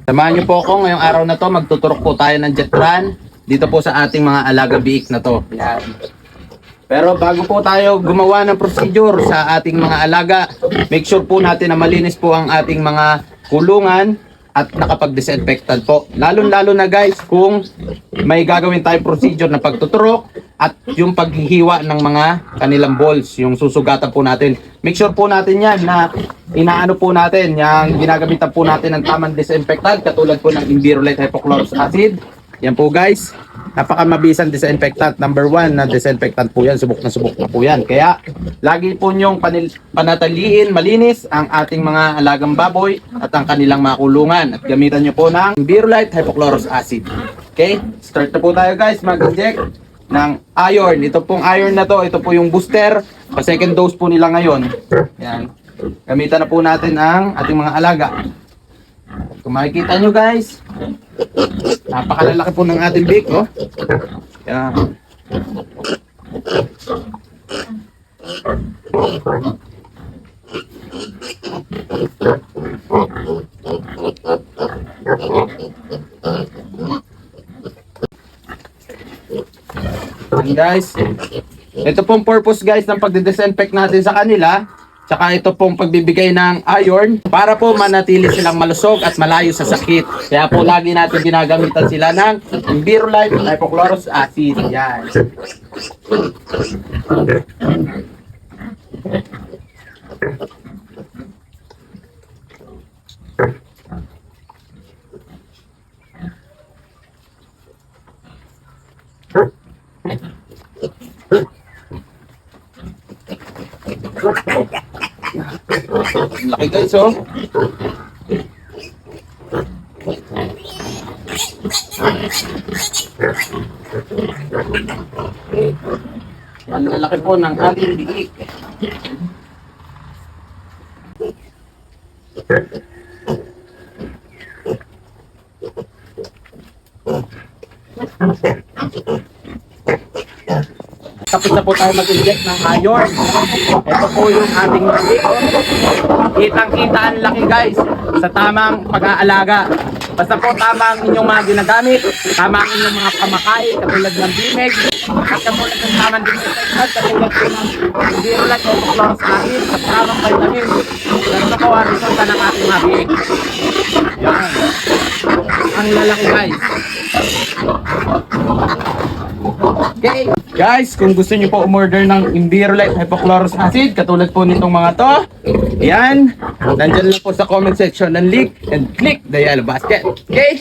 Samahan niyo po ako ngayong araw na to. Magtuturok po tayo ng jet run dito po sa ating mga alaga biik na to. Yan. Pero bago po tayo gumawa ng procedure sa ating mga alaga, make sure po natin na malinis po ang ating mga kulungan at nakapag-disinfectant po. Lalo na guys, kung may gagawin tayong procedure na pagtuturok at yung paghihiwa ng mga kanilang balls, yung susugatan po natin. Make sure po natin yan na inaano po natin, yung ginagamitan po natin ng tamang disinfectant katulad po ng Envirolite hypochlorous acid. Yan po guys, napakamabisang disinfectant. Number 1 na disinfectant po yan, subok na po yan. Kaya lagi po nyong panataliin malinis ang ating mga alagang baboy at ang kanilang mga kulungan. At gamitan nyo po ng Envirolite hypochlorous acid. Okay, start na po tayo guys, mag-inject ng iron. Ito pong iron na to, ito po yung booster. Pa second dose po nila ngayon. Yan. Gamitan na po natin ang ating mga alaga. Kung makikita nyo guys, napakalalaki po ng ating beak, oh. Yan. And guys, ito pong purpose guys ng pagde-disinfect natin sa kanila. Tsaka ito pong pagbibigay ng iron para po manatili silang malusog at malayo sa sakit. Kaya po lagi natin ginagamitan sila ng Envirolite hypochlorous acid. Yan. Laki guys, oh. Ang lalaki po ng ating biik. Tapos na po tayo mag-inject ng iron. Ito po yung ating biik. Kitang-kita ang laki guys sa tamang pag-aalaga. Basta po tama ang inyong mga ginagamit, tama ang inyong mga pamakain katulad ng bimeg, at katulad ng tamang disinfectant, katulad po ng Envirolite hypochlorous acid, at tamang vitamin. Ganito po ang resulta ng ating mga biik. Yan. Ang lalaki guys. Okay. Guys, kung gusto niyo po umorder ng Envirolite hypochlorous acid, katulad po nitong mga to, yan, nandyan lang po sa comment section ng link and click the yellow basket. Okay?